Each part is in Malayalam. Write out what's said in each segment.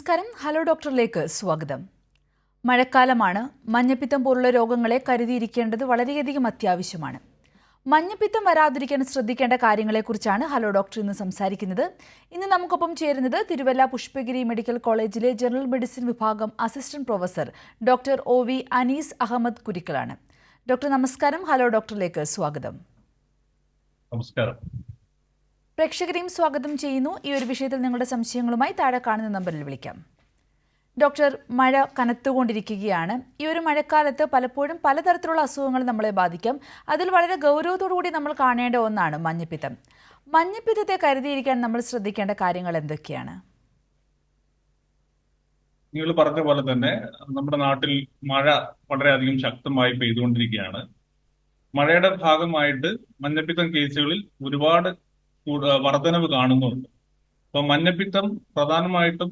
നമസ്കാരം. ഹലോ ഡോക്ടറിലേക്ക് സ്വാഗതം. മഴക്കാലമാണ്. മഞ്ഞപ്പിത്തം പോലുള്ള രോഗങ്ങളെ കരുതിയിരിക്കേണ്ടത് വളരെയധികം അത്യാവശ്യമാണ്. മഞ്ഞപ്പിത്തം വരാതിരിക്കാൻ ശ്രദ്ധിക്കേണ്ട കാര്യങ്ങളെക്കുറിച്ചാണ് ഹലോ ഡോക്ടർ ഇന്ന് സംസാരിക്കുന്നത്. ഇന്ന് നമുക്കൊപ്പം ചേരുന്നത് തിരുവല്ല പുഷ്പഗിരി മെഡിക്കൽ കോളേജിലെ ജനറൽ മെഡിസിൻ വിഭാഗം assistant professor doctor OV Anees Ahmed കുരിക്കലാണ്. ഡോക്ടർ നമസ്കാരം. ഹലോ ഡോക്ടറിലേക്ക് സ്വാഗതം. നമസ്കാരം. പ്രേക്ഷകരെയും സ്വാഗതം ചെയ്യുന്നു. ഈ ഒരു വിഷയത്തിൽ നിങ്ങളുടെ സംശയങ്ങളുമായി താഴെ കാണുന്ന നമ്പറിൽ വിളിക്കാം. ഡോക്ടർ, മഴ കനത്തുകൊണ്ടിരിക്കുകയാണ്. ഈ ഒരു മഴക്കാലത്ത് പലപ്പോഴും പലതരത്തിലുള്ള അസുഖങ്ങൾ നമ്മളെ ബാധിക്കാം. അതിൽ വളരെ ഗൗരവത്തോടുകൂടി നമ്മൾ കാണേണ്ട ഒന്നാണ് മഞ്ഞപ്പിത്തം. മഞ്ഞപ്പിത്തത്തെ കരുതിയിരിക്കാൻ നമ്മൾ ശ്രദ്ധിക്കേണ്ട കാര്യങ്ങൾ എന്തൊക്കെയാണ്? നിങ്ങൾ പറഞ്ഞ പോലെ തന്നെ നമ്മുടെ നാട്ടിൽ മഴ വളരെയധികം ശക്തമായി പെയ്തുകൊണ്ടിരിക്കുകയാണ്. മഴയുടെ ഭാഗമായിട്ട് മഞ്ഞപ്പിത്തം കേസുകളിൽ ഒരുപാട് വർധനവ് കാണുന്നുണ്ട്. അപ്പൊ മഞ്ഞപ്പിത്തം പ്രധാനമായിട്ടും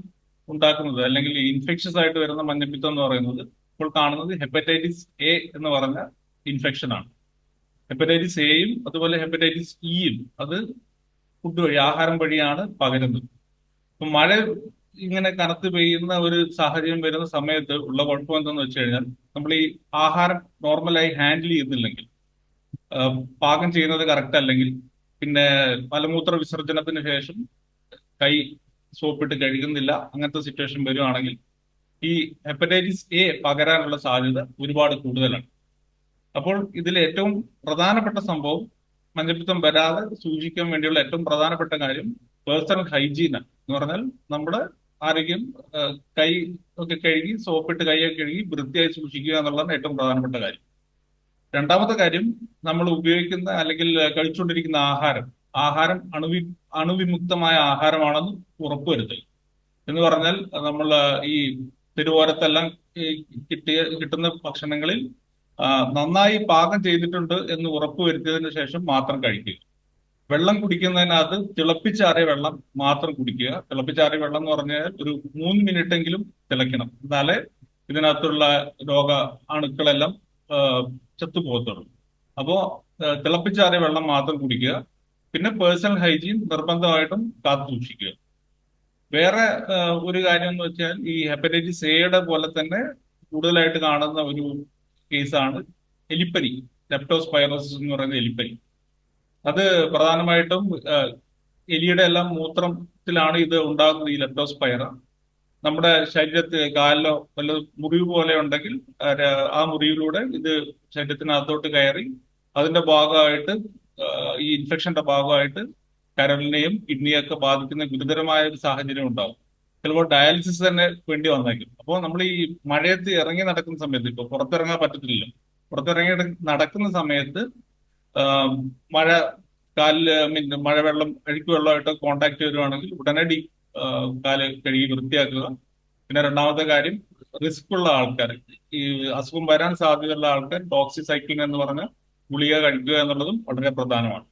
ഉണ്ടാക്കുന്നത് അല്ലെങ്കിൽ ഇൻഫെക്ഷസ് ആയിട്ട് വരുന്ന മഞ്ഞപ്പിത്തം എന്ന് പറയുന്നത് ഇപ്പോൾ കാണുന്നത് ഹെപ്പറ്റൈറ്റിസ് എ എന്ന് പറഞ്ഞ ഇൻഫെക്ഷൻ ആണ്. ഹെപ്പറ്റൈറ്റിസ് എയും അതുപോലെ ഹെപ്പറ്റൈറ്റിസ് ഇയും അത് ഫുഡ് വഴി, ആഹാരം വഴിയാണ് പകരുന്നത്. അപ്പൊ മഴ ഇങ്ങനെ കനത്ത് പെയ്യുന്ന ഒരു സാഹചര്യം വരുന്ന സമയത്ത് ഉള്ള കുഴപ്പം എന്തെന്ന് വെച്ച് കഴിഞ്ഞാൽ, നമ്മൾ ഈ ആഹാരം നോർമലായി ഹാൻഡിൽ ചെയ്യുന്നില്ലെങ്കിൽ, പാകം ചെയ്യുന്നത് കറക്റ്റ് അല്ലെങ്കിൽ, പിന്നെ മലമൂത്ര വിസർജനത്തിന് ശേഷം കൈ സോപ്പിട്ട് കഴുകുന്നില്ല, അങ്ങനത്തെ സിറ്റുവേഷൻ വരുവാണെങ്കിൽ ഈ ഹെപ്പറ്റൈറ്റിസ് എ പകരാനുള്ള സാധ്യത ഒരുപാട് കൂടുതലാണ്. അപ്പോൾ ഇതിൽ ഏറ്റവും പ്രധാനപ്പെട്ട സംഭവം, മഞ്ഞപ്പിത്തം വരാതെ സൂക്ഷിക്കാൻ വേണ്ടിയുള്ള ഏറ്റവും പ്രധാനപ്പെട്ട കാര്യം പേഴ്സണൽ ഹൈജീൻ എന്ന് പറഞ്ഞാൽ നമ്മുടെ ആരോഗ്യം, കൈ ഒക്കെ കഴുകി സോപ്പിട്ട് കൈയൊക്കെ കഴുകി വൃത്തിയായി സൂക്ഷിക്കുക എന്നുള്ളതാണ് ഏറ്റവും പ്രധാനപ്പെട്ട കാര്യം. രണ്ടാമത്തെ കാര്യം, നമ്മൾ ഉപയോഗിക്കുന്ന അല്ലെങ്കിൽ കഴിച്ചുകൊണ്ടിരിക്കുന്ന ആഹാരം അണുവിമുക്തമായ ആഹാരമാണെന്ന് ഉറപ്പുവരുത്തൽ. എന്ന് പറഞ്ഞാൽ നമ്മൾ ഈ തിരുവോരത്തെല്ലാം കിട്ടുന്ന ഭക്ഷണങ്ങളിൽ നന്നായി പാകം ചെയ്തിട്ടുണ്ട് എന്ന് ഉറപ്പുവരുത്തിയതിനു ശേഷം മാത്രം കഴിക്കുക. വെള്ളം കുടിക്കുന്നതിനകത്ത് തിളപ്പിച്ചാറിയ വെള്ളം മാത്രം കുടിക്കുക. തിളപ്പിച്ചാറിയ വെള്ളം എന്ന് പറഞ്ഞാൽ ഒരു 3 മിനിറ്റെങ്കിലും തിളയ്ക്കണം. എന്നാലേ ഇതിനകത്തുള്ള അണുക്കളെല്ലാം ചത്തുപോകത്തുള്ളൂ. അപ്പോ തിളപ്പിച്ചാറിയ വെള്ളം മാത്രം കുടിക്കുക. പിന്നെ പേഴ്സണൽ ഹൈജീൻ നിർബന്ധമായിട്ടും കാത്തു സൂക്ഷിക്കുക. വേറെ ഒരു കാര്യം എന്ന് വെച്ചാൽ, ഈ ഹെപ്പറ്റൈറ്റിസ് എയുടെ പോലെ തന്നെ കൂടുതലായിട്ട് കാണുന്ന ഒരു കേസാണ് എലിപ്പനി, ലെപ്റ്റോസ്പൈറോസിസ് എന്ന് പറയുന്ന എലിപ്പനി. അത് പ്രധാനമായിട്ടും എലിയുടെ എല്ലാം മൂത്രത്തിലാണ് ഇത് ഉണ്ടാകുന്നത്. ഈ ലെപ്റ്റോസ്പൈറ നമ്മുടെ ശരീരത്തിൽ കാലിലോ വല്ല മുറിവ് പോലെ ഉണ്ടെങ്കിൽ ആ മുറിവിലൂടെ ഇത് ശരീരത്തിനകത്തോട്ട് കയറി അതിന്റെ ഭാഗമായിട്ട്, ഈ ഇൻഫെക്ഷന്റെ ഭാഗമായിട്ട് കരളിനെയും കിഡ്നിയൊക്കെ ബാധിക്കുന്ന ഗുരുതരമായ ഒരു സാഹചര്യം ഉണ്ടാവും. ചിലപ്പോൾ ഡയാലിസിസ് തന്നെ വേണ്ടി വന്നേക്കും. അപ്പോൾ നമ്മൾ ഈ മഴയത്ത് ഇറങ്ങി നടക്കുന്ന സമയത്ത്, ഇപ്പൊ പുറത്തിറങ്ങാൻ പറ്റത്തില്ല, പുറത്തിറങ്ങി നടക്കുന്ന സമയത്ത് മഴ കാലില് മഴവെള്ളം അഴുക്കുവെള്ളമായിട്ട് കോണ്ടാക്ട് വരുവാണെങ്കിൽ ഉടനടി കാല് കഴുകി വൃത്തിയാക്കുക. പിന്നെ രണ്ടാമത്തെ കാര്യം, റിസ്ക് ഉള്ള ആൾക്കാർ, ഈ അസുഖം വരാൻ സാധ്യതയുള്ള ആൾക്കാർ ഡോക്സിസൈക്ലിൻ എന്ന് പറഞ്ഞ ഗുളിക കഴിക്കുക എന്നുള്ളതും വളരെ പ്രധാനമാണ്.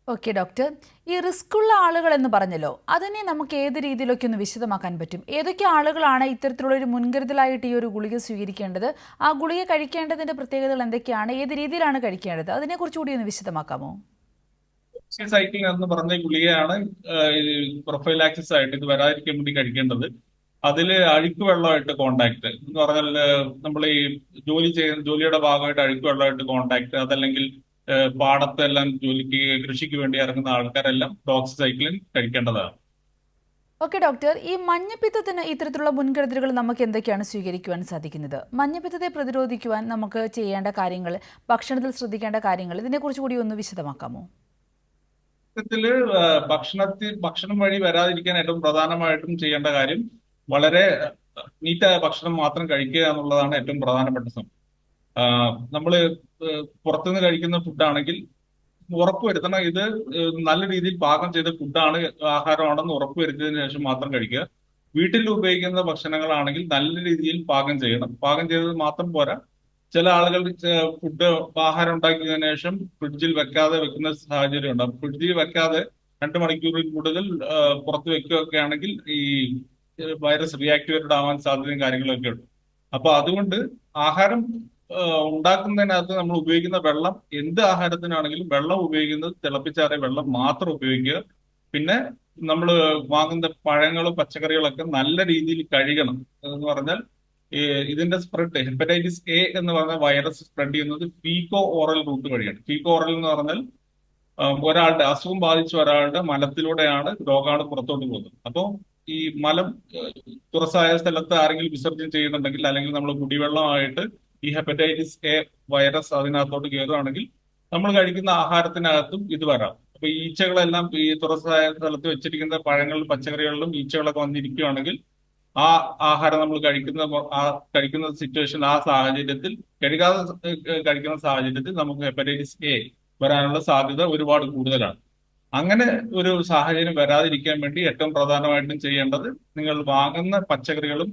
ഓക്കെ ഡോക്ടർ, ഈ റിസ്ക് ഉള്ള ആളുകൾ എന്ന് പറഞ്ഞല്ലോ, അതിനെ നമുക്ക് ഏത് രീതിയിലൊക്കെ ഒന്ന് വിശദമാക്കാൻ പറ്റും? ഏതൊക്കെ ആളുകളാണ് ഇത്തരത്തിലുള്ള ഒരു മുൻകരുതലായിട്ട് ഈ ഒരു ഗുളിക സ്വീകരിക്കേണ്ടത്? ആ ഗുളിക കഴിക്കേണ്ടതിന്റെ പ്രത്യേകതകൾ എന്തൊക്കെയാണ്? ഏത് രീതിയിലാണ് കഴിക്കേണ്ടത്? അതിനെക്കുറിച്ച് കൂടി ഒന്ന് വിശദമാക്കാമോ? ഡോക്സിസൈക്ലിൻ എന്ന് പറഞ്ഞ ഗുളികയാണ് പ്രൊഫൈലാക്സിസ് ആയിട്ട് ഇത് വരാതിരിക്കാൻ വേണ്ടി കഴിക്കേണ്ടത്. അതില് അഴുക്ക് വെള്ളമായിട്ട് കോണ്ടാക്ട് എന്ന് പറഞ്ഞാൽ, നമ്മൾ ഈ ജോലിയുടെ ഭാഗമായിട്ട് അഴുക്ക് വെള്ളമായിട്ട് കോണ്ടാക്ട്, അതല്ലെങ്കിൽ പാടത്തെല്ലാം കൃഷിക്ക് വേണ്ടി ഇറങ്ങുന്ന ആൾക്കാരെല്ലാം ഡോക്സിസൈക്ലിൻ കഴിക്കേണ്ടതാണ്. ഓക്കെ ഡോക്ടർ, ഈ മഞ്ഞപ്പിത്തത്തിന് ഇത്തരത്തിലുള്ള മുൻകരുതലുകൾ നമുക്ക് എന്തൊക്കെയാണ് സ്വീകരിക്കുവാൻ സാധിക്കുന്നത്? മഞ്ഞപ്പിത്തത്തെ പ്രതിരോധിക്കുവാൻ നമുക്ക് ചെയ്യേണ്ട കാര്യങ്ങൾ, ഭക്ഷണത്തിൽ ശ്രദ്ധിക്കേണ്ട കാര്യങ്ങൾ, ഇതിനെക്കുറിച്ച് കൂടി ഒന്ന് വിശദമാക്കാമോ? ഭക്ഷണം വഴി വരാതിരിക്കാൻ ഏറ്റവും പ്രധാനമായിട്ടും ചെയ്യേണ്ട കാര്യം, വളരെ നീറ്റായ ഭക്ഷണം മാത്രം കഴിക്കുക എന്നുള്ളതാണ് ഏറ്റവും പ്രധാനപ്പെട്ട സംഭവം. നമ്മള് പുറത്തുനിന്ന് കഴിക്കുന്ന ഫുഡാണെങ്കിൽ ഉറപ്പുവരുത്തണം ഇത് നല്ല രീതിയിൽ പാകം ചെയ്ത ഫുഡാണ്, ആഹാരമാണെന്ന് ഉറപ്പുവരുത്തിയതിനു ശേഷം മാത്രം കഴിക്കുക. വീട്ടിൽ ഉപയോഗിക്കുന്ന ഭക്ഷണങ്ങളാണെങ്കിൽ നല്ല രീതിയിൽ പാകം ചെയ്യണം. പാകം ചെയ്തത് മാത്രം പോരാ, ചില ആളുകൾ ആഹാരം ഉണ്ടാക്കിയതിനു ശേഷം ഫ്രിഡ്ജിൽ വെക്കുന്ന സാഹചര്യം ഉണ്ടാകും. ഫ്രിഡ്ജിൽ വെക്കാതെ 2 മണിക്കൂറിൽ കൂടുതൽ പുറത്ത് വെക്കുകയൊക്കെ ആണെങ്കിൽ ഈ വൈറസ് റീആക്ടിവേറ്റഡ് ആവാൻ സാധ്യതയും കാര്യങ്ങളൊക്കെ ഉണ്ട്. അപ്പൊ അതുകൊണ്ട് ആഹാരം ഉണ്ടാക്കുന്നതിനകത്ത് നമ്മൾ ഉപയോഗിക്കുന്ന വെള്ളം, എന്ത് ആഹാരത്തിനാണെങ്കിലും വെള്ളം ഉപയോഗിക്കുന്നത് തിളപ്പിച്ചാറിയ വെള്ളം മാത്രം ഉപയോഗിക്കുക. പിന്നെ നമ്മൾ വാങ്ങുന്ന പഴങ്ങളും പച്ചക്കറികളൊക്കെ നല്ല രീതിയിൽ കഴുകണം. എന്ന് പറഞ്ഞാൽ ഈ ഇതിന്റെ സ്പ്രെഡ്, ഹെപ്പറ്റൈറ്റിസ് എ എന്ന് പറഞ്ഞ വൈറസ് സ്പ്രെഡ് ചെയ്യുന്നത് ഫീക്കോ ഓറൽ റൂട്ട് വഴിയാണ്. ഫീക്കോ ഓറൽ എന്ന് പറഞ്ഞാൽ ഒരാളുടെ അസുഖം ബാധിച്ച ഒരാളുടെ മലത്തിലൂടെയാണ് രോഗാണു പുറത്തോട്ട് പോകുന്നത്. അപ്പോൾ ഈ മലം തുറസായ സ്ഥലത്ത് ആരെങ്കിലും വിസർജനം ചെയ്യുന്നുണ്ടെങ്കിൽ, അല്ലെങ്കിൽ നമ്മൾ കുടിവെള്ളമായിട്ട് ഈ ഹെപ്പറ്റൈറ്റിസ് എ വൈറസ് അതിനകത്തോട്ട് കയറുകയാണെങ്കിൽ നമ്മൾ കഴിക്കുന്ന ആഹാരത്തിനകത്തും ഇത് വരാം. അപ്പൊ ഈ ഈച്ചകളെല്ലാം ഈ തുറസായ സ്ഥലത്ത് വെച്ചിരിക്കുന്ന പഴങ്ങളിലും പച്ചക്കറികളിലും ഈച്ചകളൊക്കെ വന്നിരിക്കുകയാണെങ്കിൽ ആ ആഹാരം നമ്മൾ കഴിക്കുന്ന സിറ്റുവേഷൻ, ആ സാഹചര്യത്തിൽ കഴുകാതെ കഴിക്കുന്ന സാഹചര്യത്തിൽ നമുക്ക് ഹെപ്പറ്റൈറ്റിസ് എ വരാനുള്ള സാധ്യത ഒരുപാട് കൂടുതലാണ്. അങ്ങനെ ഒരു സാഹചര്യം വരാതിരിക്കാൻ വേണ്ടി ഏറ്റവും പ്രധാനമായിട്ടും ചെയ്യേണ്ടത്, നിങ്ങൾ വാങ്ങുന്ന പച്ചക്കറികളും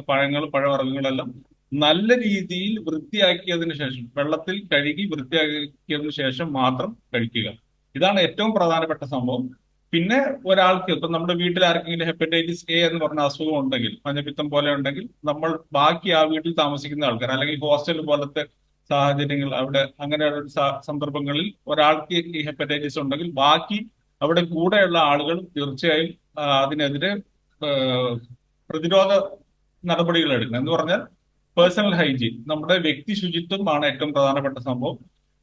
പഴങ്ങളും പഴവർഗ്ഗങ്ങളെല്ലാം നല്ല രീതിയിൽ വൃത്തിയാക്കിയതിനു ശേഷം, വെള്ളത്തിൽ കഴുകി വൃത്തിയാക്കിയതിനു ശേഷം മാത്രം കഴിക്കുക. ഇതാണ് ഏറ്റവും പ്രധാനപ്പെട്ട സംഭവം. പിന്നെ ഒരാൾക്ക്, ഇപ്പൊ നമ്മുടെ വീട്ടിൽ ആർക്കെങ്കിലും ഹെപ്പറ്റൈറ്റിസ് എ എന്ന് പറഞ്ഞ അസുഖം ഉണ്ടെങ്കിൽ, മഞ്ഞപ്പിത്തം പോലെ ഉണ്ടെങ്കിൽ, നമ്മൾ ബാക്കി ആ വീട്ടിൽ താമസിക്കുന്ന ആൾക്കാർ, അല്ലെങ്കിൽ ഹോസ്റ്റൽ പോലത്തെ സാഹചര്യങ്ങൾ, അവിടെ അങ്ങനെയുള്ള സന്ദർഭങ്ങളിൽ ഒരാൾക്ക് ഈ ഹെപ്പറ്റൈറ്റിസ് ഉണ്ടെങ്കിൽ ബാക്കി അവിടെ കൂടെയുള്ള ആളുകൾ തീർച്ചയായും അതിനെതിരെ പ്രതിരോധ നടപടികൾ എടുക്കണം. എന്ന് പറഞ്ഞാൽ പേഴ്സണൽ ഹൈജീൻ, നമ്മുടെ വ്യക്തി ശുചിത്വമാണ് ഏറ്റവും പ്രധാനപ്പെട്ട സംഭവം.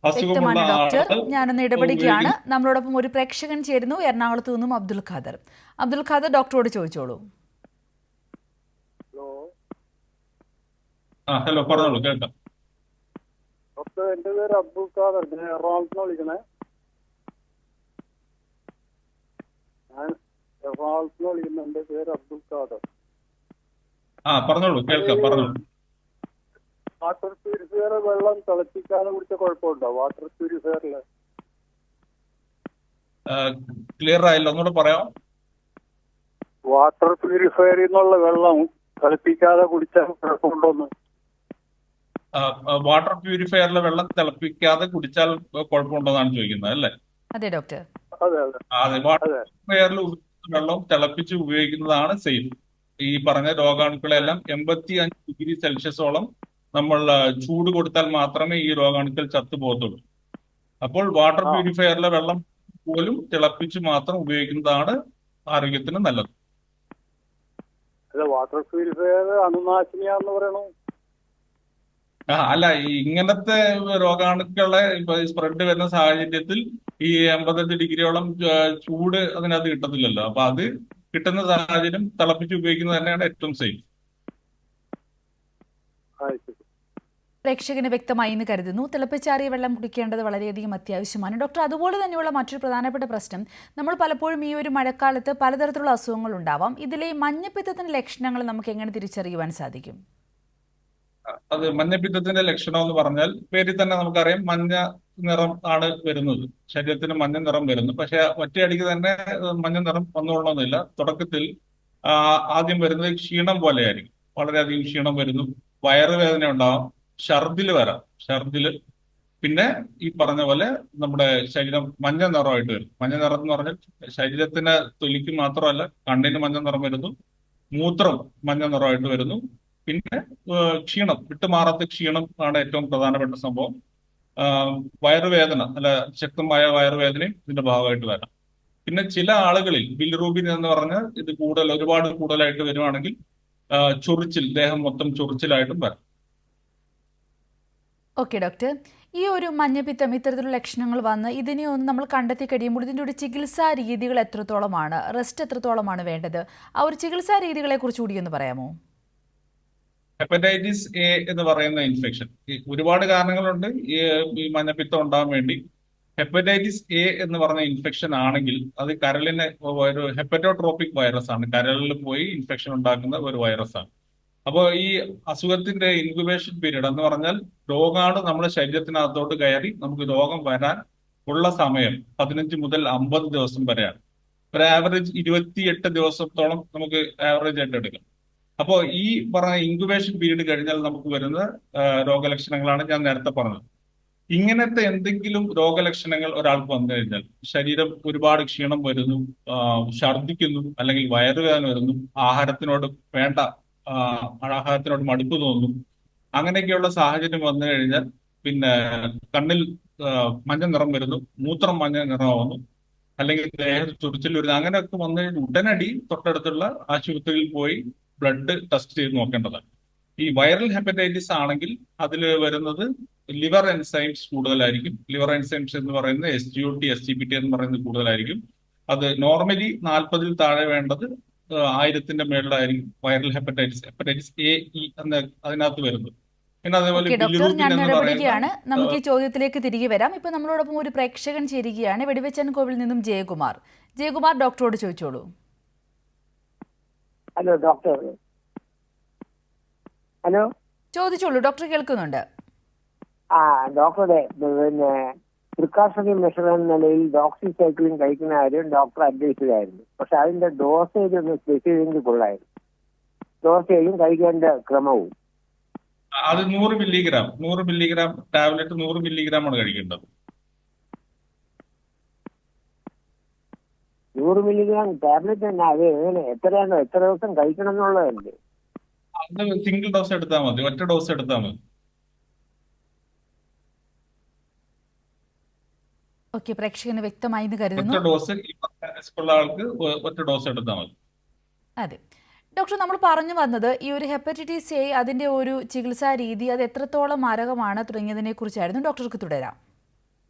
അസുഖമുള്ള വ്യക്തമാണ് ഡോക്ടർ. ആളുകൾ ഞാനൊന്ന് ഇടപെടുകയാണ്. നമ്മളോടൊപ്പം ഒരു പ്രേക്ഷകൻ ചേരുന്നു, എറണാകുളത്ത് നിന്നും അബ്ദുൽ ഖാദർ. അബ്ദുൽ ഖാദർ, ഡോക്ടറോട് ചോദിച്ചോളൂ. ഹലോ, പറഞ്ഞോളൂ, കേൾക്കാം. ഡോക്ടർ, എന്റെ പേര് അബ്ദുൽ ഖാദർ. ഞാൻ എറണാകുളത്ത് വിളിക്കണേ. എന്റെ പേര് അബ്ദുൽ ഖാദർ. പറഞ്ഞോളൂ, കേൾക്കാം, പറഞ്ഞോളൂ. വാട്ടർ പ്യൂരിഫയർ വെള്ളം തിളപ്പിക്കാതെ കുടിച്ച കുഴപ്പമുണ്ടോ? വാട്ടർ പ്യൂരിഫയറില് ക്ലിയർ ആയില്ല, ഒന്നുകൂടെ പറയാം. വാട്ടർ പ്യൂരിഫയറിൽ നിന്നുള്ള വെള്ളം തിളപ്പിക്കാതെ കുടിച്ചാൽ കുഴപ്പമുണ്ടോന്ന്? വാട്ടർ പ്യൂരിഫയറിലെ വെള്ളം തിളപ്പിക്കാതെ കുടിച്ചാൽ കുഴപ്പമുണ്ടോന്നാണ് ചോദിക്കുന്നത്, അല്ലേ? അതെ ഡോക്ടർ. അതെ അതെ അതെ, വാട്ടർ പ്യൂരിഫയറിൽ വെള്ളം തിളപ്പിച്ച് ഉപയോഗിക്കുന്നതാണ് സേഫ്. ഈ പറഞ്ഞ രോഗാണുക്കളെല്ലാം 85°C നമ്മൾ ചൂട് കൊടുത്താൽ മാത്രമേ ഈ രോഗാണുക്കൾ ചത്തുപോകത്തുള്ളൂ. അപ്പോൾ വാട്ടർ പ്യൂരിഫയറിലെ വെള്ളം പോലും തിളപ്പിച്ച് മാത്രം ഉപയോഗിക്കുന്നതാണ് ആരോഗ്യത്തിന് നല്ലത്. വാട്ടർ പ്യൂരിഫയർ അണുനാശിനിയാന്ന് പറയണു. അല്ല, ഇങ്ങനത്തെ രോഗാണുക്കളെ സ്പ്രെഡ് വരുന്ന സാഹചര്യത്തിൽ ഈ 85°C ചൂട് അതിനകത്ത് കിട്ടത്തില്ലല്ലോ. അപ്പൊ അത് കിട്ടുന്ന സാഹചര്യം തിളപ്പിച്ച് ഉപയോഗിക്കുന്നത് തന്നെയാണ് ഏറ്റവും സേഫ്. പ്രേക്ഷകന് വ്യക്തമായി എന്ന് കരുതുന്നു. തിളപ്പിച്ചാറിയ വെള്ളം കുടിക്കേണ്ടത് വളരെയധികം അത്യാവശ്യമാണ് ഡോക്ടർ. അതുപോലെ തന്നെയുള്ള മറ്റൊരു പ്രധാനപ്പെട്ട പ്രശ്നം, നമ്മൾ പലപ്പോഴും ഈ ഒരു മഴക്കാലത്ത് പലതരത്തിലുള്ള അസുഖങ്ങൾ ഉണ്ടാവാം. ഇതിലെ മഞ്ഞപ്പിത്തത്തിന്റെ ലക്ഷണങ്ങൾ നമുക്ക് എങ്ങനെ തിരിച്ചറിയുവാൻ സാധിക്കും? അത് മഞ്ഞപ്പിത്തത്തിന്റെ ലക്ഷണം എന്ന് പറഞ്ഞാൽ പേരിൽ തന്നെ നമുക്കറിയാം, മഞ്ഞ നിറം ആണ് വരുന്നത്, ശരീരത്തിന് മഞ്ഞ നിറം വരുന്നു. പക്ഷെ ഒറ്റയടിക്ക് തന്നെ മഞ്ഞ നിറം വന്നുകൊള്ളണമെന്നില്ല. തുടക്കത്തിൽ ആദ്യം വരുന്നത് ക്ഷീണം പോലെയായിരിക്കും, വളരെയധികം ക്ഷീണം വരുന്നു, വയറുവേദന ഉണ്ടാവാം, ഛർദിൽ വരാം, ഛർദില്. പിന്നെ ഈ പറഞ്ഞ പോലെ നമ്മുടെ ശരീരം മഞ്ഞ നിറമായിട്ട് വരും. മഞ്ഞ നിറം എന്ന് പറഞ്ഞാൽ ശരീരത്തിന്, തൊലിക്ക് മാത്രമല്ല, കണ്ണിന് മഞ്ഞ നിറം വരുന്നു, മൂത്രം മഞ്ഞ നിറമായിട്ട് വരുന്നു. പിന്നെ ക്ഷീണം, വിട്ടുമാറാത്ത ക്ഷീണം ആണ് ഏറ്റവും പ്രധാനപ്പെട്ട സംഭവം. വയറുവേദന, നല്ല ശക്തമായ വയറുവേദനയും ഇതിന്റെ ഭാഗമായിട്ട് വരാം. പിന്നെ ചില ആളുകളിൽ ബിലിറൂബിൻ എന്ന് പറഞ്ഞ് ഇത് ഒരുപാട് കൂടുതലായിട്ട് വരുവാണെങ്കിൽ ചൊറിച്ചിൽ, ദേഹം മൊത്തം ചൊറിച്ചിലായിട്ടും വരാം. ഓക്കെ ഡോക്ടർ, ഈ ഒരു മഞ്ഞപ്പിത്തം ഇത്തരത്തിലുള്ള ലക്ഷണങ്ങൾ വന്ന് ഇതിനെ ഒന്ന് നമ്മൾ കണ്ടെത്തി കഴിയുമ്പോൾ ഇതിൻ്റെ ഒരു ചികിത്സാ രീതികൾ എത്രത്തോളമാണ്, റെസ്റ്റ് എത്രത്തോളമാണ് വേണ്ടത്? ആ ഒരു ചികിത്സാ രീതികളെ കുറിച്ച് കൂടി ഒന്ന് പറയാമോ? ഹെപ്പറ്റൈറ്റിസ് എ എന്ന് പറയുന്ന ഇൻഫെക്ഷൻ, ഒരുപാട് കാരണങ്ങളുണ്ട് ഈ മഞ്ഞപ്പിത്തം ഉണ്ടാകാൻ വേണ്ടി. ഹെപ്പറ്റൈറ്റിസ് എ എന്ന് പറഞ്ഞ ഇൻഫെക്ഷൻ ആണെങ്കിൽ അത് കരളിനെ ഒരു ഹെപ്പറ്റോട്രോപിക് വൈറസ് ആണ്, കരളിൽ പോയി ഇൻഫെക്ഷൻ ഉണ്ടാക്കുന്ന ഒരു വൈറസ് ആണ്. അപ്പോൾ ഈ അസുഖത്തിന്റെ ഇൻക്യുബേഷൻ പീരീഡ് എന്ന് പറഞ്ഞാൽ രോഗാണു നമ്മുടെ ശരീരത്തിനകത്തോട്ട് കയറി നമുക്ക് രോഗം വരാൻ ഉള്ള സമയം 15 മുതൽ 50 ദിവസം വരെയാണ്. ഒരു ആവറേജ് 28 ദിവസത്തോളം നമുക്ക് ആവറേജ് ആയിട്ട് എടുക്കാം. അപ്പോൾ ഈ പറഞ്ഞ ഇൻക്യുബേഷൻ പീരീഡ് കഴിഞ്ഞാൽ നമുക്ക് വരുന്ന രോഗലക്ഷണങ്ങളാണ് ഞാൻ നേരത്തെ പറഞ്ഞത്. ഇങ്ങനത്തെ എന്തെങ്കിലും രോഗലക്ഷണങ്ങൾ ഒരാൾക്ക് വന്നു കഴിഞ്ഞാൽ, ശരീരം ഒരുപാട് ക്ഷീണം വരുന്നു, ഛർദ്ദിക്കുന്നു, അല്ലെങ്കിൽ വയറുവേദന വരുന്നു, ആഹാരത്തിനോട് മടുപ്പ് തോന്നുന്നു, അങ്ങനെയൊക്കെയുള്ള സാഹചര്യം വന്നു കഴിഞ്ഞാൽ പിന്നെ കണ്ണിൽ മഞ്ഞ നിറം വരുന്നു, മൂത്രം മഞ്ഞ നിറമാവുന്നു, അല്ലെങ്കിൽ ദേഹത്ത് ചൊറിച്ചിൽ വരുന്നത് അങ്ങനെയൊക്കെ വന്നു കഴിഞ്ഞാൽ ഉടനടി തൊട്ടടുത്തുള്ള ആശുപത്രിയിൽ പോയി ബ്ലഡ് ടെസ്റ്റ് ചെയ്ത് നോക്കേണ്ടതാണ്. ഈ വൈറൽ ഹെപ്പറ്റൈറ്റിസ് ആണെങ്കിൽ അതിൽ വരുന്നത് ലിവർ എൻസൈംസ് കൂടുതലായിരിക്കും. ലിവർ എൻസൈംസ് എന്ന് പറയുന്നത് SGOT SGPT എന്ന് പറയുന്നത് കൂടുതലായിരിക്കും. അത് നോർമലി 40-ൽ താഴെ വേണ്ടത് 1000-ന്റെ മേളിലായിരിക്കും വൈറൽ ഹെപ്പറ്റൈറ്റിസ് A, E എന്ന് അതിനകത്ത് വരുന്നത്. പിന്നെ അതേപോലെ ഓക്കെ ഡോക്ടർ, ബിലിറൂബിൻ ഞാൻ എന്ന് പറയുന്ന ഇടപെടുകയാണ്. നമുക്ക് ഈ ചോദ്യത്തിലേക്ക് തിരികെ വരാം. ഇപ്പൊ നമ്മളോടൊപ്പം ഒരു പ്രേക്ഷകൻ ചേരുകയാണ്, വെടിവെച്ചൻ കോവിൽ നിന്നും ജയകുമാർ. ജയകുമാർ, ഡോക്ടറോട് ചോദിച്ചോളൂ. Hello doctor. ഹലോ. ചോദിച്ചോളൂ, ഡോക്ടർ കേൾക്കുന്നുണ്ട്. ആ ഡോക്ടറുടെ പിന്നെ പ്രിക്കോഷണറി മെഷർ എന്ന നിലയിൽ ഡോക്സിസൈക്ലിൻ കഴിക്കുന്ന കാര്യം ഡോക്ടർ അഡ്വൈസ് ചെയ്തായിരുന്നു. പക്ഷെ അതിന്റെ ഡോസേജ് ഒന്ന് സ്പെസിഫിക് കൊള്ളായിരുന്നു. ഡോസേജും കഴിക്കേണ്ട ക്രമവും. അത് 100 മില്ലിഗ്രാം ടാബ്ലറ്റ് 100 മില്ലിഗ്രാം ആണ് കഴിക്കേണ്ടത്. 100 മില്ലിഗ്രാം ടാബ്ലറ്റ് തന്നെ. അത് എത്ര ദിവസം കഴിക്കണം എന്നുള്ളതല്ലേ? അത് സിംഗിൾ ഡോസ് എടുത്താൽ മതി, ഒറ്റ ഡോസ് എടുത്താൽ മതി. ഓക്കെ, പ്രേക്ഷകന് വ്യക്തമായി എന്ന് കരുതുന്നു. ഒറ്റ ഡോസ് ഉള്ള ആൾക്ക് ഒറ്റ ഡോസ് എടുത്താൽ മതി. അതെ ഡോക്ടർ, നമ്മൾ പറഞ്ഞു വന്നത് ഈ ഒരു ഹെപ്പറ്റൈറ്റിസ് എ അതിന്റെ ഒരു ചികിത്സാ രീതി അത് എത്രത്തോളം മാരകമാണ് തുടങ്ങിയതിനെ കുറിച്ചായിരുന്നു. ഡോക്ടർക്ക് തുടരാം.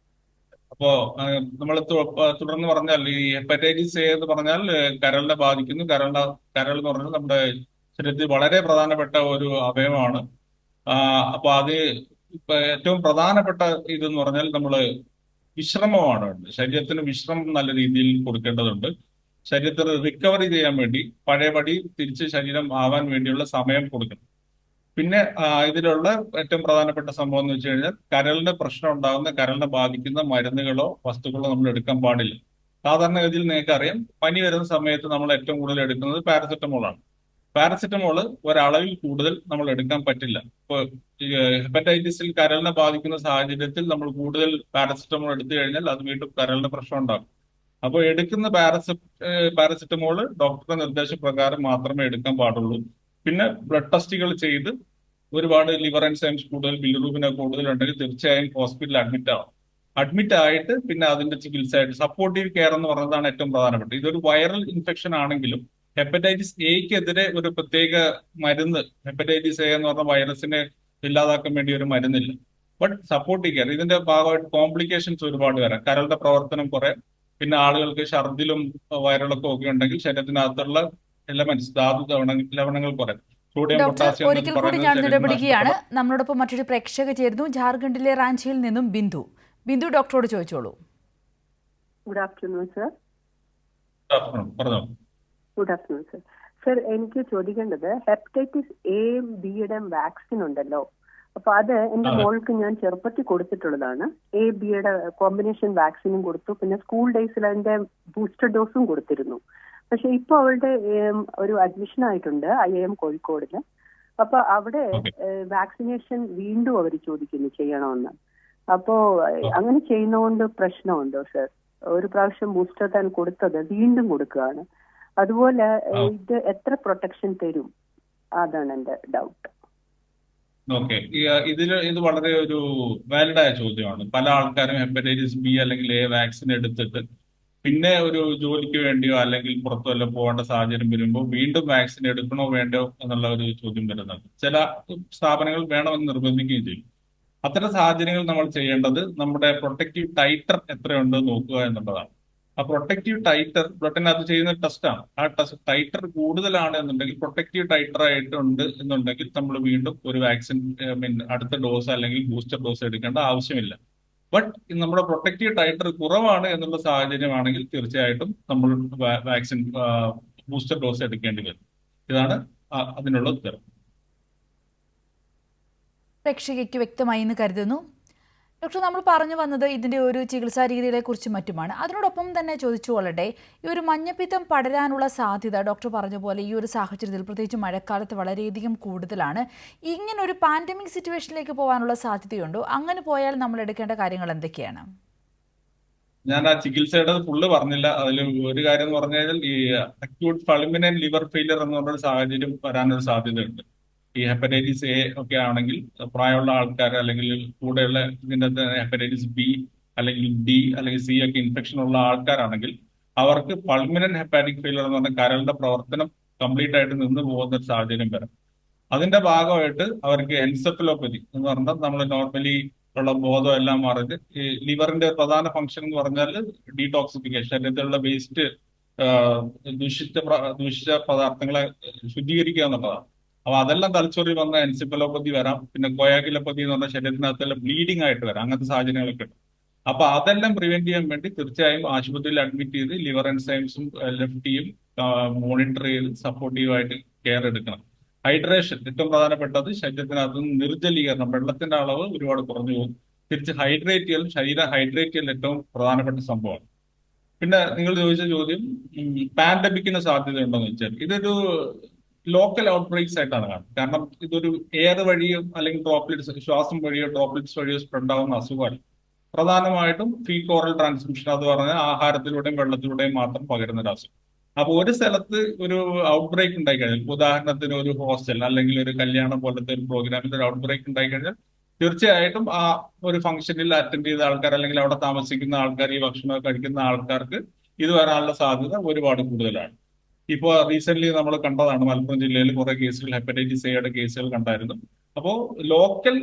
അപ്പോ നമ്മൾ തുടർന്ന് പറഞ്ഞാൽ ഈ ഹെപ്പറ്റൈറ്റിസ് എ എന്ന് പറഞ്ഞാൽ കരളിനെ ബാധിക്കുന്നു. കരൾ എന്ന് പറഞ്ഞാൽ നമ്മുടെ ശരീരത്തിൽ വളരെ പ്രധാനപ്പെട്ട ഒരു അവയവമാണ്. അപ്പൊ അത് ഏറ്റവും പ്രധാനപ്പെട്ട ഇതെന്ന് പറഞ്ഞാൽ നമ്മള് വിശ്രമമാണ് വേണ്ടത്. ശരീരത്തിന് വിശ്രമം നല്ല രീതിയിൽ കൊടുക്കേണ്ടതുണ്ട്. ശരീരത്തിന് റിക്കവറി ചെയ്യാൻ വേണ്ടി പഴയപടി തിരിച്ച് ശരീരം ആവാൻ വേണ്ടിയുള്ള സമയം കൊടുക്കണം. പിന്നെ ഇതിലുള്ള ഏറ്റവും പ്രധാനപ്പെട്ട സംഭവം എന്ന് വെച്ച് കഴിഞ്ഞാൽ കരളിന് പ്രശ്നം ഉണ്ടാകുന്ന, കരളിനെ ബാധിക്കുന്ന മരുന്നുകളോ വസ്തുക്കളോ നമ്മൾ എടുക്കാൻ പാടില്ല. സാധാരണഗതിയിൽ നിങ്ങൾക്ക് അറിയാം, പനി വരുന്ന സമയത്ത് നമ്മൾ ഏറ്റവും കൂടുതൽ എടുക്കുന്നത് പാരസെറ്റമോളാണ്. പാരസെറ്റമോള് ഒരളവിൽ കൂടുതൽ നമ്മൾ എടുക്കാൻ പറ്റില്ല. ഇപ്പോൾ ഹെപ്പറ്റൈറ്റിസിൽ കരളിനെ ബാധിക്കുന്ന സാഹചര്യത്തിൽ നമ്മൾ കൂടുതൽ പാരസെറ്റമോൾ എടുത്തു കഴിഞ്ഞാൽ അത് വീണ്ടും കരളിന് പ്രശ്നം ഉണ്ടാകും. അപ്പോൾ എടുക്കുന്ന പാരസെറ്റമോള് ഡോക്ടറുടെ നിർദ്ദേശപ്രകാരം മാത്രമേ എടുക്കാൻ പാടുള്ളൂ. പിന്നെ ബ്ലഡ് ടെസ്റ്റുകൾ ചെയ്ത് ഒരുപാട് ലിവർ എൻസൈംസ് കൂടുതൽ, ബിലിറൂബിന് കൂടുതലുണ്ടെങ്കിൽ തീർച്ചയായും ഹോസ്പിറ്റലിൽ അഡ്മിറ്റ് ആയിട്ട് പിന്നെ അതിന്റെ ചികിത്സയായിട്ട് സപ്പോർട്ടീവ് കെയർ എന്ന് പറയുന്നതാണ് ഏറ്റവും പ്രധാനപ്പെട്ട. ഇതൊരു വൈറൽ ഇൻഫെക്ഷൻ ആണെങ്കിലും ഹെപ്പറ്റൈറ്റിസ് എക്കെതിരെ ഒരു പ്രത്യേക മരുന്ന്, ഹെപ്പറ്റൈറ്റിസ് എ എന്ന് പറഞ്ഞ വൈറസിനെ ഇല്ലാതാക്കാൻ വേണ്ടി ഒരു മരുന്നില്ല. ബട്ട് സപ്പോർട്ടീവ് കെയർ, ഇതിന്റെ ഭാഗമായിട്ട് കോംപ്ലിക്കേഷൻസ് ഒരുപാട് വരാം. കരളുടെ പ്രവർത്തനം കുറെ, പിന്നെ ആളുകൾക്ക് ഛർദിലും വയറിളക്കവും ഒക്കെ ഉണ്ടെങ്കിൽ ശരീരത്തിനകത്തുള്ള എലമെന്റ്സ്, ലവണങ്ങൾ കുറയും. സോഡിയം, ഡോക്ടർ, പൊട്ടാസ്യം ഒരിക്കൽ കൂടി ഞാൻ ഇടപെടുകയാണ്. നമ്മളോടൊപ്പം മറ്റൊരു പ്രേക്ഷക ചേരുന്നു, ജാർഖണ്ഡിലെ റാഞ്ചിയിൽ നിന്നും ബിന്ദു. ബിന്ദു, ഡോക്ടറോട് ചോദിച്ചോളൂ. Good afternoon sir. പറഞ്ഞോ. Good afternoon sir. സർ, എനിക്ക് ചോദിക്കേണ്ടത് ഹെപ്പറ്റൈറ്റിസ് എ ബിയുടെ വാക്സിൻ ഉണ്ടല്ലോ, അപ്പൊ അത് എന്റെ മോൾക്ക് ഞാൻ ചെറുപ്പത്തിൽ കൊടുത്തിട്ടുള്ളതാണ്. എ ബിയുടെ കോമ്പിനേഷൻ വാക്സിനും കൊടുത്തു, പിന്നെ സ്കൂൾ ഡേയ്സിൽ അതിന്റെ ബൂസ്റ്റർ ഡോസും കൊടുത്തിരുന്നു. പക്ഷെ ഇപ്പൊ അവളുടെ ഒരു അഡ്മിഷൻ ആയിട്ടുണ്ട് IIM കോഴിക്കോടിന്. അപ്പൊ അവിടെ വാക്സിനേഷൻ വീണ്ടും അവർ ചോദിക്കുന്നു ചെയ്യണമെന്ന്. അപ്പോ അങ്ങനെ ചെയ്യുന്നതുകൊണ്ട് പ്രശ്നമുണ്ടോ സർ? ഒരു പ്രാവശ്യം ബൂസ്റ്റർ താൻ കൊടുത്തത് വീണ്ടും കൊടുക്കുകയാണ്. അതുപോലെ ഇത് എത്ര പ്രൊട്ടക്ഷൻ തരും? അതാണ് എന്റെ ഡൗട്ട്. ഓക്കെ, ഇത് വളരെ ഒരു വാലിഡ് ആയ ചോദ്യമാണ്. പല ആൾക്കാരും ഹെപ്പറ്റൈറ്റിസ് ബി അല്ലെങ്കിൽ എ വാക്സിൻ എടുത്തിട്ട് പിന്നെ ഒരു ജോലിക്ക് വേണ്ടിയോ അല്ലെങ്കിൽ പുറത്തോ എല്ലാം പോകേണ്ട സാഹചര്യം വരുമ്പോൾ വീണ്ടും വാക്സിൻ എടുക്കണോ വേണ്ടോ എന്നുള്ള ഒരു ചോദ്യം വരുന്നുണ്ട്. ചില സ്ഥാപനങ്ങൾ വേണമെന്ന് നിർബന്ധിക്കുകയും ചെയ്യും. അത്തരം സാഹചര്യങ്ങൾ നമ്മൾ ചെയ്യേണ്ടത് നമ്മുടെ പ്രൊട്ടക്റ്റീവ് ടൈറ്റർ എത്രയുണ്ട് നോക്കുക എന്നുള്ളതാണ്. ആ പ്രൊട്ടക്റ്റീവ് ടൈറ്റർ ബ്ലഡിനകത്ത് ചെയ്യുന്ന ടെസ്റ്റാണ്. ആ ടെസ്റ്റ് ടൈറ്റർ കൂടുതലാണ് എന്നുണ്ടെങ്കിൽ, പ്രൊട്ടക്റ്റീവ് ടൈറ്റർ ആയിട്ടുണ്ട് എന്നുണ്ടെങ്കിൽ നമ്മൾ വീണ്ടും ഒരു വാക്സിൻ അടുത്ത ഡോസ് അല്ലെങ്കിൽ ബൂസ്റ്റർ ഡോസ് എടുക്കേണ്ട ആവശ്യമില്ല. ബട്ട് നമ്മുടെ പ്രൊട്ടക്റ്റീവ് ടൈറ്റർ കുറവാണ് എന്നുള്ള സാഹചര്യമാണെങ്കിൽ തീർച്ചയായിട്ടും നമ്മൾ വാക്സിൻ ബൂസ്റ്റർ ഡോസ് എടുക്കേണ്ടി വരും. ഇതാണ് അതിനുള്ള ഉത്തരം. പ്രേക്ഷകയ്ക്ക് വ്യക്തമായി എന്ന് കരുതുന്നു. ഡോക്ടർ, നമ്മൾ പറഞ്ഞു വന്നത് ഇതിൻ്റെ ഒരു ചികിത്സാ രീതികളെ കുറിച്ചും മറ്റുമാണ്. അതിനോടൊപ്പം തന്നെ ചോദിച്ചുകൊള്ളട്ടെ, ഈ ഒരു മഞ്ഞപ്പിത്തം പടരാനുള്ള സാധ്യത ഡോക്ടർ പറഞ്ഞ പോലെ ഈ ഒരു സാഹചര്യത്തിൽ പ്രത്യേകിച്ച് മഴക്കാലത്ത് വളരെയധികം കൂടുതലാണ്. ഇങ്ങനെ ഒരു പാൻഡമിക് സിറ്റുവേഷനിലേക്ക് പോകാനുള്ള സാധ്യതയുണ്ടോ? അങ്ങനെ പോയാൽ നമ്മൾ എടുക്കേണ്ട കാര്യങ്ങൾ എന്തൊക്കെയാണ്? ഞാൻ ആ ചികിത്സയുടെ ഫുള്ള് പറഞ്ഞില്ല. അതിൽ ഒരു കാര്യം എന്ന് പറഞ്ഞു കഴിഞ്ഞാൽ ഈ അക്യൂട്ട് ഫൾമിനന്റ് ലിവർ ഫെയിലിയർ എന്ന് പറഞ്ഞൊരു സാഹചര്യം വരാനൊരു സാധ്യതയുണ്ട്. ഈ ഹെപ്പറ്റൈറ്റിസ് എ ഒക്കെ ആണെങ്കിൽ പ്രായമുള്ള ആൾക്കാർ അല്ലെങ്കിൽ കൂടെയുള്ള ഇതിൻ്റെ ഹെപ്പറ്റൈറ്റിസ് ബി അല്ലെങ്കിൽ ഡി അല്ലെങ്കിൽ സി ഒക്കെ ഇൻഫെക്ഷൻ ഉള്ള ആൾക്കാരാണെങ്കിൽ അവർക്ക് പൾമിനന്റ് ഹെപ്പാറ്റിക് ഫെയിലർ എന്ന് പറഞ്ഞ കരളിന്റെ പ്രവർത്തനം കംപ്ലീറ്റ് ആയിട്ട് നിന്ന് പോകുന്ന ഒരു സാഹചര്യം വരാം. അതിന്റെ ഭാഗമായിട്ട് അവർക്ക് എൻസെഫലോപ്പതി എന്ന് പറഞ്ഞാൽ നമ്മൾ നോർമലി ഉള്ള ബോധം എല്ലാം മറിഞ്ഞ് ഈ ലിവറിന്റെ പ്രധാന ഫംഗ്ഷൻ എന്ന് പറഞ്ഞാൽ ഡീടോക്സിഫിക്കേഷൻ, ശരീരത്തിലുള്ള വേസ്റ്റ് ദൂഷിച്ച പദാർത്ഥങ്ങളെ ശുദ്ധീകരിക്കുക എന്നുള്ളതാണ്. അപ്പൊ അതെല്ലാം തലച്ചോറിൽ വന്ന എൻസെഫലോപ്പതി വരാം. പിന്നെ കോയാഗുലോപ്പതി എന്ന് പറഞ്ഞാൽ ശരീരത്തിനകത്തെല്ലാം ബ്ലീഡിംഗ് ആയിട്ട് വരാം. അങ്ങനത്തെ സാഹചര്യങ്ങളൊക്കെ ഉണ്ട്. അപ്പൊ അതെല്ലാം പ്രിവെന്റ് ചെയ്യാൻ വേണ്ടി തീർച്ചയായും ആശുപത്രിയിൽ അഡ്മിറ്റ് ചെയ്ത് ലിവർ എൻസൈംസും ലെഫ്റ്റിയും മോണിറ്റർ ചെയ്ത് സപ്പോർട്ടീവായിട്ട് കെയർ എടുക്കണം. ഹൈഡ്രേഷൻ ഏറ്റവും പ്രധാനപ്പെട്ടത്. ശരീരത്തിനകത്ത് നിർജ്ജലീകരണം, വെള്ളത്തിന്റെ അളവ് ഒരുപാട് കുറഞ്ഞു പോകും. തിരിച്ച് ഹൈഡ്രേറ്റ് ചെയ്യലും ശരീരം ഹൈഡ്രേറ്റ് ചെയ്യൽ ഏറ്റവും പ്രധാനപ്പെട്ട സംഭവമാണ്. പിന്നെ നിങ്ങൾ ചോദിച്ച ചോദ്യം പാൻഡമിക്കിന് സാധ്യതയുണ്ടോ എന്ന് വെച്ചാൽ ഇതൊരു ലോക്കൽ ഔട്ട് ബ്രേക്സ് ആയിട്ടാണ് കാണുന്നത്. കാരണം ഇതൊരു എയർ വഴിയോ അല്ലെങ്കിൽ ഡ്രോപ്ലെറ്റ്സ്, ശ്വാസം വഴിയോ ഡ്രോപ്ലെറ്റ്സ് വഴിയോ സ്പ്രെഡ് ആവുന്ന അസുഖമാണ്. പ്രധാനമായിട്ടും ഫീക്കൽ ഓറൽ ട്രാൻസ്മിഷൻ, അത് പറഞ്ഞാൽ ആഹാരത്തിലൂടെയും വെള്ളത്തിലൂടെയും മാത്രം പകരുന്ന ഒരു അസുഖം. അപ്പൊ ഒരു സ്ഥലത്ത് ഒരു ഔട്ട് ബ്രേക്ക് ഉണ്ടായി കഴിഞ്ഞാൽ, ഉദാഹരണത്തിന് ഒരു ഹോസ്റ്റൽ അല്ലെങ്കിൽ ഒരു കല്യാണം പോലത്തെ ഒരു പ്രോഗ്രാമിൽ ഒരു ഔട്ട് ബ്രേക്ക് ഉണ്ടായി കഴിഞ്ഞാൽ തീർച്ചയായിട്ടും ആ ഒരു ഫംഗ്ഷനിൽ അറ്റൻഡ് ചെയ്ത ആൾക്കാർ അല്ലെങ്കിൽ അവിടെ താമസിക്കുന്ന ആൾക്കാർ, ഈ ഭക്ഷണം കഴിക്കുന്ന ആൾക്കാർക്ക് ഇത് വരാനുള്ള സാധ്യത ഒരുപാട് കൂടുതലാണ്. ഇപ്പോൾ റീസെന്റ് നമ്മൾ കണ്ടതാണ്, മലപ്പുറം ജില്ലയിൽ കുറെ കേസുകൾ, ഹെപ്പറ്റൈറ്റിസ് എയുടെ കേസുകൾ കണ്ടായിരുന്നു. അപ്പോൾ ലോക്കൽ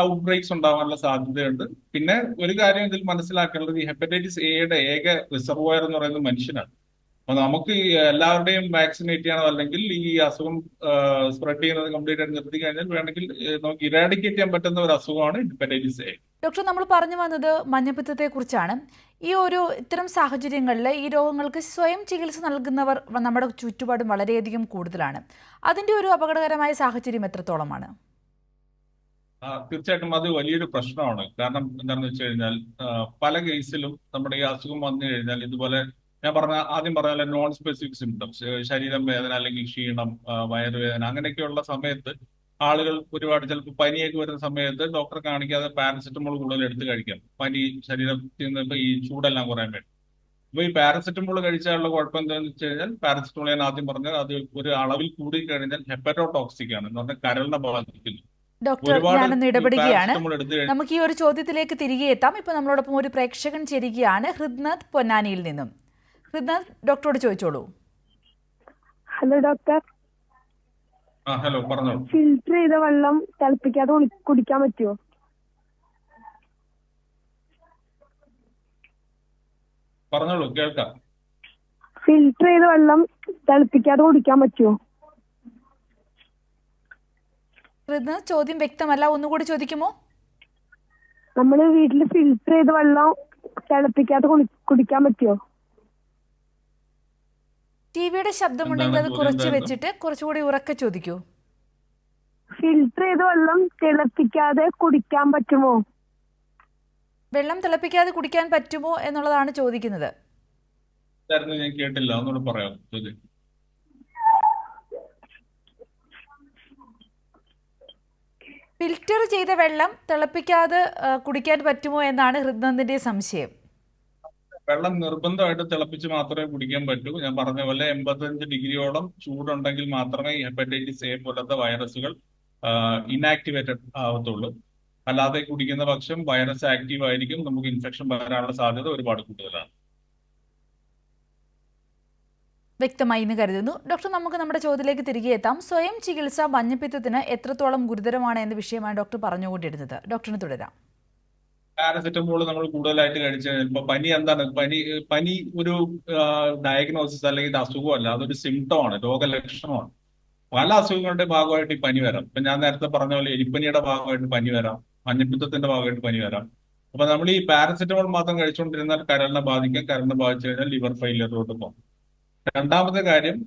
ഔട്ട് ബ്രേക്സ് ഉണ്ടാവാനുള്ള സാധ്യതയുണ്ട്. പിന്നെ ഒരു കാര്യം ഇതിൽ മനസ്സിലാക്കേണ്ടത്, ഈ ഹെപ്പറ്റൈറ്റിസ് എയുടെ ഏക റിസർവോയർ എന്ന് പറയുന്നത് മനുഷ്യനാണ്. അപ്പൊ നമുക്ക് എല്ലാവരുടെയും വാക്സിനേറ്റ് ചെയ്യണം, അല്ലെങ്കിൽ ഈ അസുഖം സ്പ്രെഡ് ചെയ്യുന്നത് കംപ്ലീറ്റ് ആയിട്ട് നിർത്തി കഴിഞ്ഞാൽ വേണമെങ്കിൽ നമുക്ക് ഇറാഡിക്കേറ്റ് ചെയ്യാൻ പറ്റുന്ന ഒരു അസുഖമാണ് ഹെപ്പറ്റൈറ്റിസ് എ. ഡോക്ടർ, നമ്മൾ പറഞ്ഞു വന്നത് മഞ്ഞപ്പിത്തത്തെ കുറിച്ചാണ്. ഇത്തരം സാഹചര്യങ്ങളിൽ ഈ രോഗങ്ങൾക്ക് സ്വയം ചികിത്സ നൽകുന്നവർ നമ്മുടെ ചുറ്റുപാടും വളരെയധികം കൂടുതലാണ്. അതിന്റെ ഒരു അപകടകരമായ സാഹചര്യം എത്രത്തോളമാണ്? തീർച്ചയായിട്ടും അത് വലിയൊരു പ്രശ്നമാണ്. കാരണം എന്താണെന്ന് വെച്ച് കഴിഞ്ഞാൽ പല കേസിലും നമ്മുടെ ഈ അസുഖം വന്നു കഴിഞ്ഞാൽ ഇതുപോലെ ഞാൻ ആദ്യം പറഞ്ഞ നോൺ സ്പെസിഫിക് സിംറ്റംസ്, ശരീരം വേദന അല്ലെങ്കിൽ ക്ഷീണം, വയറുവേദന, അങ്ങനെയൊക്കെയുള്ള സമയത്ത് ആളുകൾ ഒരുപാട് ചിലപ്പോൾ പനിയൊക്കെ വരുന്ന സമയത്ത് ഡോക്ടറെ കാണിക്കാതെ പാരസെറ്റമോൾ കൂടുതൽ എടുത്ത് കഴിക്കാം, പനി ശരീരത്തിൽ നിന്ന് ഈ ചൂടെല്ലാം കുറയാൻ വേണ്ടി. അപ്പൊ ഈ പാരസെറ്റമോൾ കഴിച്ചാലുള്ള കുഴപ്പം എന്താണെന്ന് വെച്ച് കഴിഞ്ഞാൽ, പാരസെറ്റമോൾ ഞാൻ ആദ്യം പറഞ്ഞത് അത് ഒരു അളവിൽ കൂടി കഴിഞ്ഞാൽ ഹെപ്പറ്റോടോക്സിക് ആണ്, എന്ന് പറഞ്ഞാൽ കരളിനെ ബാധിക്കുന്നു. ഡോക്ടർ, ഞാനൊന്ന് ഇടപെടുകയാണ്. നമുക്ക് ഈ ഒരു ചോദ്യത്തിലേക്ക് തിരികെ എത്താം. ഇപ്പൊ നമ്മളോടൊപ്പം ഒരു പ്രേക്ഷകൻ ചേരുകയാണ്, ഹൃദ്നാഥ് പൊന്നാനിയിൽ നിന്നും. ഹൃദ്നാഥ്, ഡോക്ടറോട് ചോദിച്ചോളൂ. Hello doctor. ഹലോ, പറഞ്ഞോളൂ. ഫിൽറ്റർ ചെയ്ത വെള്ളം തിളപ്പിക്കാതെ കുടിക്കാൻ പറ്റുമോ? പറഞ്ഞോളൂ, കേൾക്കാം. ഫിൽറ്റർ ചെയ്ത വെള്ളം തിളപ്പിക്കാതെ കുടിക്കാൻ പറ്റുമോ? ഹൃദ്നാഥ്, ചോദ്യം വ്യക്തമല്ല, ഒന്നുകൂടി ചോദിക്കുമോ? നമ്മള് വീട്ടില് ഫിൽറ്റർ ചെയ്ത വെള്ളം തിളപ്പിക്കാതെ കുടിക്കാൻ പറ്റുമോ? ടിവിയുടെ ശബ്ദമുണ്ടെങ്കിൽ അത് കുറച്ച് വെച്ചിട്ട് കുറച്ചുകൂടി ഉറക്കെ ചോദിക്കൂ. ഫിൽറ്റർ ചെയ്ത വെള്ളം തിളപ്പിക്കാതെ കുടിക്കാൻ പറ്റുമോ? വെള്ളം തിളപ്പിക്കാതെ കുടിക്കാൻ പറ്റുമോ എന്നുള്ളതാണ് ചോദിക്കുന്നത്. ഞാൻ കേട്ടില്ല, ഒന്നുകൂടെ പറയാം. ഫിൽറ്റർ ചെയ്ത വെള്ളം തിളപ്പിക്കാതെ കുടിക്കാൻ പറ്റുമോ എന്നാണ് ഹൃദ്നാഥിന്റെ സംശയം. വെള്ളം നിർബന്ധമായിട്ട് തിളപ്പിച്ച് മാത്രമേ കുടിക്കാൻ പറ്റൂ. ഞാൻ പറഞ്ഞ പോലെ 85 ഡിഗ്രിയോളം ചൂടുണ്ടെങ്കിൽ മാത്രമേ ഈ ഹെപ്പറ്റൈറ്റിസ് എ പോലത്തെ വൈറസുകൾ ഇനാക്ടിവേറ്റഡ് ആവത്തുള്ളൂ. അല്ലാതെ കുടിക്കുന്ന പക്ഷം വൈറസ് ആക്റ്റീവ് ആയിരിക്കും, നമുക്ക് ഇൻഫെക്ഷൻ വരാനുള്ള സാധ്യത ഒരുപാട് കൂടുതലാണ്. വ്യക്തമായി എന്ന് കരുതുന്നു. ഡോക്ടർ, നമുക്ക് നമ്മുടെ ചോദ്യത്തിലേക്ക് തിരികെ എത്താം. സ്വയം ചികിത്സ മഞ്ഞപ്പിത്തത്തിന് എത്രത്തോളം ഗുരുതരമാണ് എന്ന വിഷയമാണ് ഡോക്ടർ പറഞ്ഞുകൊണ്ടിരുന്നത്. ഡോക്ടറിന് തുടരാം. പാരസെറ്റമോൾ നമ്മൾ കൂടുതലായിട്ട് കഴിച്ചു കഴിഞ്ഞാൽ, ഇപ്പൊ പനി എന്താണ്, പനി ഒരു ഡയഗ്നോസിസ് അല്ലെങ്കിൽ അസുഖമല്ല, അതൊരു സിംറ്റം ആണ്, രോഗലക്ഷണമാണ്. പല അസുഖങ്ങളുടെ ഭാഗമായിട്ട് ഈ പനി വരാം. ഇപ്പൊ ഞാൻ നേരത്തെ പറഞ്ഞ പോലെ എലിപ്പനിയുടെ ഭാഗമായിട്ട് പനി വരാം, മഞ്ഞപ്പിത്തത്തിന്റെ ഭാഗമായിട്ട് പനി വരാം. അപ്പൊ നമ്മൾ ഈ പാരസെറ്റമോൾ മാത്രം കഴിച്ചുകൊണ്ടിരുന്നാൽ കരളിനെ ബാധിക്കാം. കരളിനെ ബാധിച്ചു കഴിഞ്ഞാൽ ലിവർ ഫെയിലിയറിലോട്ട് പോകും. രണ്ടാമത്തെ കാര്യം,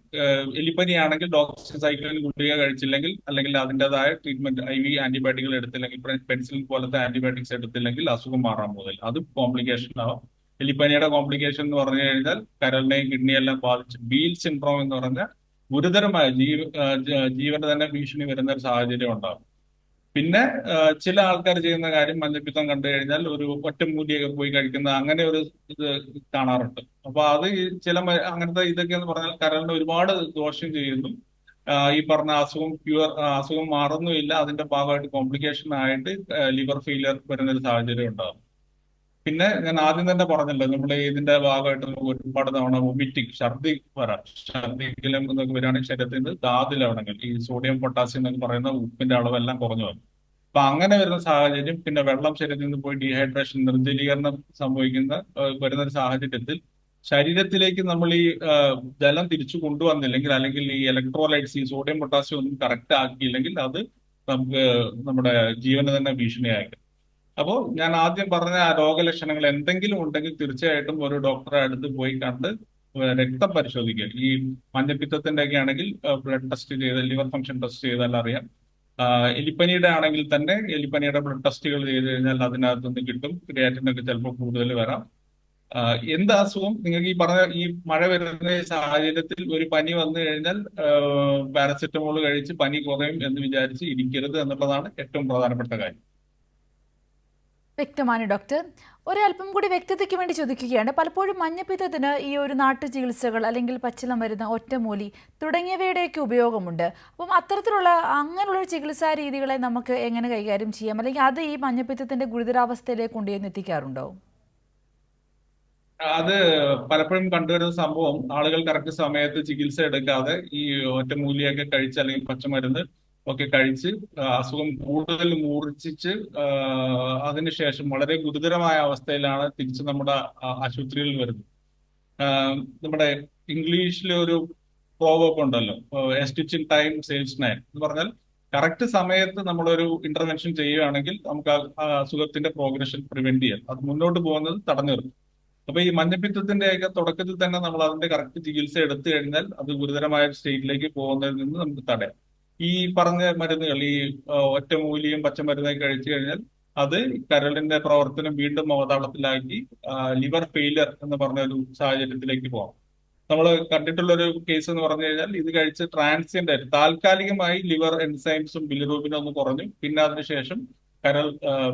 എലിപ്പനിയാണെങ്കിൽ ഡോക്സിസൈക്ലിൻ ഗുളിക കഴിച്ചില്ലെങ്കിൽ അല്ലെങ്കിൽ അതിൻ്റെതായ ട്രീറ്റ്മെന്റ് IV ആന്റിബയോട്ടിക്കുകൾ എടുത്തില്ലെങ്കിൽ, പെൻസിലിൻ പോലത്തെ ആന്റിബയോട്ടിക്സ് എടുത്തില്ലെങ്കിൽ അസുഖം മാറാൻ പോകുന്നില്ല, അത് കോംപ്ലിക്കേഷൻ ആവും. എലിപ്പനിയുടെ കോംപ്ലിക്കേഷൻ എന്ന് പറഞ്ഞു കഴിഞ്ഞാൽ കരളിനെയും കിഡ്നിയെല്ലാം ബാധിച്ച് ബീൽ സിൻഡ്രോം എന്ന് പറഞ്ഞ ഗുരുതരമായ ജീവന് തന്നെ ഭീഷണി വരുന്ന ഒരു സാഹചര്യം ഉണ്ടാകും. പിന്നെ ചില ആൾക്കാർ ചെയ്യുന്ന കാര്യം, മഞ്ഞപ്പിത്തം കണ്ടു കഴിഞ്ഞാൽ ഒരു ഒറ്റമൂലിയൊക്കെ പോയി കഴിക്കുന്ന അങ്ങനെ ഒരു ഇത് കാണാറുണ്ട്. അപ്പൊ അത് അങ്ങനത്തെ ഇതൊക്കെ എന്ന് പറഞ്ഞാൽ കരളിന് ഒരുപാട് ദോഷം ചെയ്യുന്നു. ഈ പറഞ്ഞ അസുഖം മാറുന്നുമില്ല, അതിന്റെ ഭാഗമായിട്ട് കോംപ്ലിക്കേഷൻ ആയിട്ട് ലിവർ ഫെയിലിയർ വരുന്ന ഒരു സാഹചര്യം ഉണ്ടാകും. പിന്നെ ഞാൻ ആദ്യം തന്നെ പറഞ്ഞല്ലോ, നമ്മൾ ഇതിന്റെ ഭാഗമായിട്ട് നമുക്ക് ഒരുപാട് തവണ വൊമിറ്റിംഗ്, ഛർദി വരാം. ഛർദിക്കലും എന്നൊക്കെ വരികയാണെങ്കിൽ ശരീരത്തിൽ നിന്ന് ധാതു ലവണങ്ങൾ, ഈ സോഡിയം പൊട്ടാസ്യം എന്നൊക്കെ പറയുന്ന ഉപ്പിന്റെ അളവെല്ലാം കുറഞ്ഞു വരും. അപ്പൊ അങ്ങനെ വരുന്ന സാഹചര്യം, പിന്നെ വെള്ളം ശരീരത്തിൽ നിന്ന് പോയി ഡീഹൈഡ്രേഷൻ, നിർജ്ജലീകരണം സംഭവിക്കുന്ന വരുന്ന ഒരു സാഹചര്യത്തിൽ ശരീരത്തിലേക്ക് നമ്മൾ ഈ ജലം തിരിച്ചു കൊണ്ടുവന്നില്ലെങ്കിൽ, അല്ലെങ്കിൽ ഈ ഇലക്ട്രോലൈറ്റ്സ്, ഈ സോഡിയം പൊട്ടാസ്യം ഒന്നും കറക്റ്റ് ആക്കിയില്ലെങ്കിൽ അത് നമുക്ക് നമ്മുടെ ജീവന് തന്നെ ഭീഷണിയായിരിക്കും. അപ്പോൾ ഞാൻ ആദ്യം പറഞ്ഞ ആ രോഗലക്ഷണങ്ങൾ എന്തെങ്കിലും ഉണ്ടെങ്കിൽ തീർച്ചയായിട്ടും ഒരു ഡോക്ടറെ അടുത്ത് പോയി കണ്ട് രക്തം പരിശോധിക്കുക. ഈ മഞ്ഞപ്പിത്തത്തിന്റെ ഒക്കെ ആണെങ്കിൽ ബ്ലഡ് ടെസ്റ്റ് ചെയ്ത്, ലിവർ ഫംഗ്ഷൻ ടെസ്റ്റ് ചെയ്താൽ അറിയാം. എലിപ്പനിയുടെ ആണെങ്കിൽ തന്നെ എലിപ്പനിയുടെ ബ്ലഡ് ടെസ്റ്റുകൾ ചെയ്ത് കഴിഞ്ഞാൽ അതിനകത്ത് നിന്ന് കിട്ടും. ക്രിയാറ്റിനൊക്കെ ചിലപ്പോൾ കൂടുതൽ വരാം. എന്ത് അസുഖം നിങ്ങൾക്ക് ഈ പറഞ്ഞ ഈ മഴ വരുന്ന സാഹചര്യത്തിൽ ഒരു പനി വന്നു കഴിഞ്ഞാൽ പാരസെറ്റമോൾ കഴിച്ച് പനി കുറയും എന്ന് വിചാരിച്ച് ഇരിക്കരുത് എന്നുള്ളതാണ് ഏറ്റവും പ്രധാനപ്പെട്ട കാര്യം. വ്യക്തമാണ് ഡോക്ടർ. ഒരല്പം കൂടി വ്യക്തതയ്ക്ക് വേണ്ടി ചോദിക്കുകയാണ്. പലപ്പോഴും മഞ്ഞപ്പിത്തത്തിന് ഈ ഒരു നാട്ടു ചികിത്സകൾ അല്ലെങ്കിൽ പച്ചില മരുന്ന്, ഒറ്റമൂലി തുടങ്ങിയവയുടെയൊക്കെ ഉപയോഗമുണ്ട്. അപ്പം അത്തരത്തിലുള്ള അങ്ങനെയുള്ള ചികിത്സാ രീതികളെ നമുക്ക് എങ്ങനെ കൈകാര്യം ചെയ്യാം, അല്ലെങ്കിൽ അത് ഈ മഞ്ഞപ്പിത്തത്തിന്റെ ഗുരുതരാവസ്ഥയിലേക്ക് കൊണ്ടുവന്ന് എത്തിക്കാറുണ്ടോ? അത് പലപ്പോഴും കണ്ടുവരുന്ന സംഭവം, ആളുകൾ കറക്റ്റ് സമയത്ത് ചികിത്സ എടുക്കാതെ ഈ ഒറ്റമൂലിയൊക്കെ കഴിച്ച് അല്ലെങ്കിൽ പച്ചമരുന്ന് ഒക്കെ കഴിച്ച് അസുഖം കൂടുതൽ മൂർച്ഛിച്ച് അതിനുശേഷം വളരെ ഗുരുതരമായ അവസ്ഥയിലാണ് തിരിച്ച് നമ്മുടെ ആശുപത്രിയിൽ വരുന്നത്. നമ്മുടെ ഇംഗ്ലീഷിൽ ഒരു പ്രോവർബ് ഉണ്ടല്ലോ, A stitch in time saves nine എന്ന് പറഞ്ഞാൽ കറക്റ്റ് സമയത്ത് നമ്മളൊരു ഇന്റർവെൻഷൻ ചെയ്യുകയാണെങ്കിൽ നമുക്ക് ആ അസുഖത്തിന്റെ പ്രോഗ്രഷൻ പ്രിവെന്റ് ചെയ്യാം, അത് മുന്നോട്ട് പോകുന്നത് തടഞ്ഞു നിർത്തും. അപ്പൊ ഈ മഞ്ഞപ്പിത്തത്തിന്റെ ഒക്കെ തുടക്കത്തിൽ തന്നെ നമ്മൾ അതിന്റെ കറക്റ്റ് ചികിത്സ എടുത്തു കഴിഞ്ഞാൽ അത് ഗുരുതരമായ സ്റ്റേറ്റിലേക്ക് പോകുന്നതിൽ നിന്ന് നമുക്ക് തടയാം. ഈ പറഞ്ഞ മരുന്നുകൾ, ഈ ഒറ്റമൂലിയും പച്ചമരുന്നൊക്കെ കഴിച്ചു കഴിഞ്ഞാൽ അത് കരളിന്റെ പ്രവർത്തനം വീണ്ടും അവതാളത്തിലാക്കി ലിവർ ഫെയിലിയർ എന്ന് പറഞ്ഞ ഒരു സാഹചര്യത്തിലേക്ക് പോകാം. നമ്മൾ കണ്ടിട്ടുള്ള ഒരു കേസ് എന്ന് പറഞ്ഞു കഴിഞ്ഞാൽ, ഇത് കഴിച്ച് ട്രാൻസിയന്റ് ആയിട്ട് താൽക്കാലികമായി ലിവർ എൻസൈംസും ബിലിറൂബിനും ഒന്ന് കുറഞ്ഞു, പിന്നെ അതിനുശേഷം കരൾ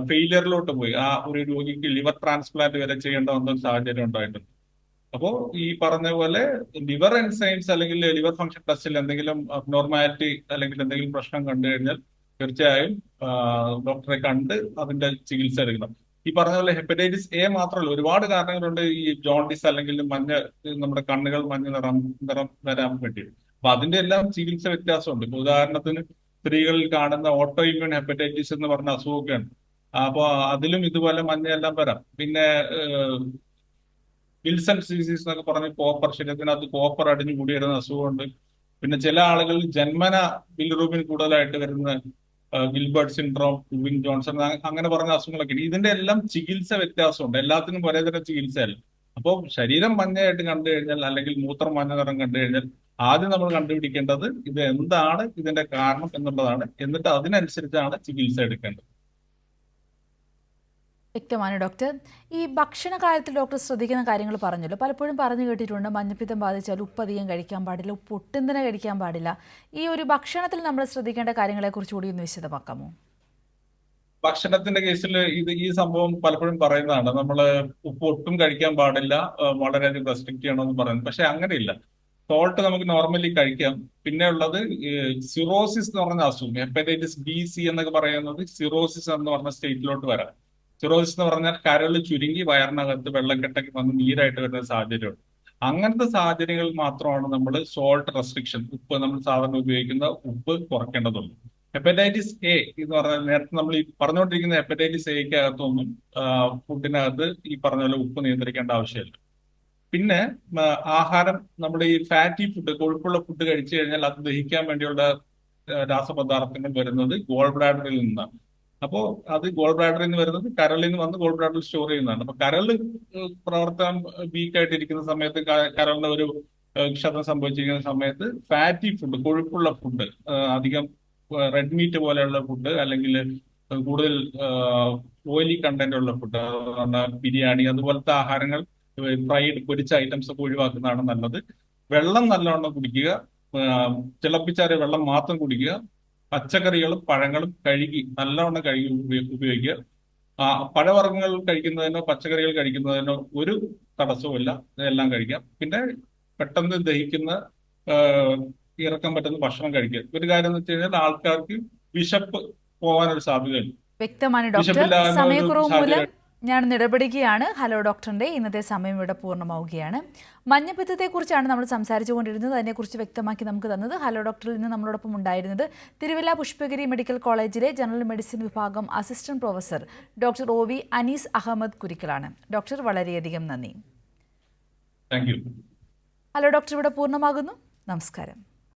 ഫെയിലിയറിലോട്ട് പോയി. ആ ഒരു രോഗിക്ക് ലിവർ ട്രാൻസ്പ്ലാന്റ് വരെ ചെയ്യേണ്ട വന്ന ഒരു സാഹചര്യം ഉണ്ടായിട്ടുണ്ട്. അപ്പോൾ ഈ പറഞ്ഞ പോലെ ലിവർ എൻസൈംസ് അല്ലെങ്കിൽ ലിവർ ഫംഗ്ഷൻ ടെസ്റ്റിൽ എന്തെങ്കിലും അബ്നോർമാലിറ്റി അല്ലെങ്കിൽ എന്തെങ്കിലും പ്രശ്നം കണ്ടു കഴിഞ്ഞാൽ തീർച്ചയായും ഡോക്ടറെ കണ്ട് അതിന്റെ ചികിത്സ എടുക്കണം. ഈ പറഞ്ഞ പോലെ ഹെപ്പറ്റൈറ്റിസ് എ മാത്രമല്ല, ഒരുപാട് കാരണങ്ങളുണ്ട് ഈ ജോണ്ടിസ് അല്ലെങ്കിൽ നമ്മുടെ കണ്ണുകൾ മഞ്ഞ നിറം വരാൻ വേണ്ടി. അപ്പൊ അതിന്റെ എല്ലാം ചികിത്സ വ്യത്യാസമുണ്ട്. ഇപ്പൊ ഉദാഹരണത്തിന് സ്ത്രീകളിൽ കാണുന്ന ഓട്ടോ ഇമ്മ്യൂൺ ഹെപ്പറ്റൈറ്റിസ് എന്ന് പറഞ്ഞ അസുഖമൊക്കെയാണ്. അപ്പൊ അതിലും ഇതുപോലെ മഞ്ഞയെല്ലാം വരാം. പിന്നെ വിൽസൺസ് ഡിസീസ് എന്നൊക്കെ പറഞ്ഞ് കോപ്പർ, ശരീരത്തിനകത്ത് കോപ്പർ അടിഞ്ഞു കൂടി വരുന്ന അസുഖമുണ്ട്. പിന്നെ ചില ആളുകളിൽ ജന്മന ബിലിറൂബിൻ കൂടുതലായിട്ട് വരുന്ന ഗിൽബർട്ട് സിൻഡ്രോം, ട്യൂവിൻ ജോൺസൺ അങ്ങനെ പറഞ്ഞ അസുഖങ്ങളൊക്കെ ഉണ്ട്. ഇതിന്റെ എല്ലാം ചികിത്സ വ്യത്യാസമുണ്ട്, എല്ലാത്തിനും ഒരേ തരം ചികിത്സയല്ല. അപ്പോൾ ശരീരം മഞ്ഞയായിട്ട് കണ്ടു കഴിഞ്ഞാൽ അല്ലെങ്കിൽ മൂത്രം മഞ്ഞ നിറം കണ്ടു കഴിഞ്ഞാൽ ആദ്യം നമ്മൾ കണ്ടുപിടിക്കേണ്ടത് ഇത് എന്താണ് ഇതിന്റെ കാരണം എന്നുള്ളതാണ്. എന്നിട്ട് അതിനനുസരിച്ചാണ് ചികിത്സ എടുക്കേണ്ടത്. വ്യക്തമാണ് ഡോക്ടർ. ഈ ഭക്ഷണ കാര്യത്തിൽ ഡോക്ടർ ശ്രദ്ധിക്കുന്ന കാര്യങ്ങൾ പറഞ്ഞല്ലോ. പലപ്പോഴും പറഞ്ഞു കേട്ടിട്ടുണ്ട് മഞ്ഞപ്പിത്തം ബാധിച്ചാൽ ഉപ്പ് അധികം കഴിക്കാൻ പാടില്ല, ഉപ്പ് ഒട്ടും തന്നെ കഴിക്കാൻ പാടില്ല. ഈ ഒരു ഭക്ഷണത്തിൽ നമ്മൾ ശ്രദ്ധിക്കേണ്ട കാര്യങ്ങളെക്കുറിച്ച് കൂടി ഒന്ന് വിശദമാക്കാമോ? ഭക്ഷണത്തിന്റെ കേസിൽ ഈ സംഭവം പലപ്പോഴും പറയുന്നതാണ്, നമ്മൾ ഉപ്പ് ഒട്ടും കഴിക്കാൻ പാടില്ല, വളരെയധികം റെസ്ട്രിക്ട് ചെയ്യണമെന്ന് പറയുന്നത്. പക്ഷെ അങ്ങനെയില്ല. സോൾട്ട് നമുക്ക് നോർമലി കഴിക്കാം. പിന്നെ ഉള്ളത് സിറോസിസ് എന്ന് പറഞ്ഞ അസുഖം, ഹെപ്പറ്റൈറ്റിസ് ബി, സി എന്നൊക്കെ പറയുന്നത് സിറോസിസ് എന്ന് പറഞ്ഞ സ്റ്റേറ്റിലോട്ട് വരാം. സിറോസിസ് എന്ന് പറഞ്ഞാൽ കരള് ചുരുങ്ങി വയറിനകത്ത് വെള്ളക്കെട്ടൊക്കെ വന്ന് നീരായിട്ട് വരുന്ന സാഹചര്യമുണ്ട്. അങ്ങനത്തെ സാഹചര്യങ്ങളിൽ മാത്രമാണ് നമ്മൾ സോൾട്ട് റെസ്ട്രിക്ഷൻ, ഉപ്പ് നമ്മൾ സാധാരണ ഉപയോഗിക്കുന്ന ഉപ്പ് കുറയ്ക്കേണ്ടതുള്ളൂ. ഹെപ്പറ്റൈറ്റിസ് എ എന്ന് പറഞ്ഞാൽ നേരത്തെ നമ്മൾ ഈ പറഞ്ഞുകൊണ്ടിരിക്കുന്ന ഹെപ്പറ്റൈറ്റിസ് എക്കകത്തൊന്നും ഫുഡിനകത്ത് ഈ പറഞ്ഞ പോലെ ഉപ്പ് നിയന്ത്രിക്കേണ്ട ആവശ്യമില്ല. പിന്നെ ആഹാരം, നമ്മുടെ ഈ ഫാറ്റി ഫുഡ്, കൊഴുപ്പുള്ള ഫുഡ് കഴിച്ചു കഴിഞ്ഞാൽ അത് ദഹിക്കാൻ വേണ്ടിയുള്ള രാസപദാർത്ഥങ്ങൾ വരുന്നത് ഗോൾ ബ്ലാഡറിൽ നിന്നാണ്. അപ്പോൾ അത് ഗോൾ ബ്ലാഡറിൽ നിന്ന് വരുന്നത് കരളിൽ നിന്ന് വന്ന് ഗോൾ ബ്ലാഡറിൽ സ്റ്റോർ ചെയ്യുന്നതാണ്. അപ്പൊ കരള് പ്രവർത്തനം വീക്കായിട്ടിരിക്കുന്ന സമയത്ത്, കരളിന് ഒരു ക്ഷതം സംഭവിച്ചിരിക്കുന്ന സമയത്ത് ഫാറ്റി ഫുഡ്, കൊഴുപ്പുള്ള ഫുഡ്, അധികം റെഡ് മീറ്റ് പോലെയുള്ള ഫുഡ് അല്ലെങ്കിൽ കൂടുതൽ ഓയിലി കണ്ടന്റ് ഉള്ള ഫുഡ്, ബിരിയാണി അതുപോലത്തെ ആഹാരങ്ങൾ, ഫ്രൈഡ് പൊരിച്ച ഐറ്റംസ് ഒക്കെ ഒഴിവാക്കുന്നതാണ് നല്ലത്. വെള്ളം നല്ലവണ്ണം കുടിക്കുക, തിളപ്പിച്ചാറിയ വെള്ളം മാത്രം കുടിക്കുക. പച്ചക്കറികളും പഴങ്ങളും നല്ലവണ്ണം കഴുകി ഉപയോഗിക്കുക. പഴവർഗ്ഗങ്ങൾ കഴിക്കുന്നതിനോ പച്ചക്കറികൾ കഴിക്കുന്നതിനോ ഒരു തടസ്സവുമില്ല, ഇതെല്ലാം കഴിക്കാം. പിന്നെ പെട്ടെന്ന് ദഹിക്കുന്ന ഇറക്കാൻ പറ്റുന്ന ഭക്ഷണം കഴിക്കുക. ഒരു കാര്യം എന്ന് വെച്ച് കഴിഞ്ഞാൽ ആൾക്കാർക്ക് വിശപ്പ് പോകാനൊരു സാധ്യതയുണ്ട്. വ്യക്തമാണ് ഡോക്ടർ. സമയക്കുറവ് മൂലം ഞാനൊന്ന് ഇടപെടുകയാണ്. ഹലോ ഡോക്ടറിൻ്റെ ഇന്നത്തെ സമയം ഇവിടെ പൂർണ്ണമാവുകയാണ്. മഞ്ഞപ്പിത്തത്തെക്കുറിച്ചാണ് നമ്മൾ സംസാരിച്ചുകൊണ്ടിരുന്നത്. അതിനെക്കുറിച്ച് വ്യക്തമാക്കി നമുക്ക് തന്നത് ഹലോ ഡോക്ടറിൽ നിന്ന് നമ്മളോടൊപ്പം ഉണ്ടായിരുന്നത് തിരുവല്ല പുഷ്പഗിരി മെഡിക്കൽ കോളേജിലെ ജനറൽ മെഡിസിൻ വിഭാഗം assistant professor doctor OV Anees Ahmed കുരിക്കലാണ്. ഡോക്ടർ വളരെയധികം നന്ദി. Thank you. ഹലോ ഡോക്ടർ ഇവിടെ പൂർണ്ണമാകുന്നു. നമസ്കാരം.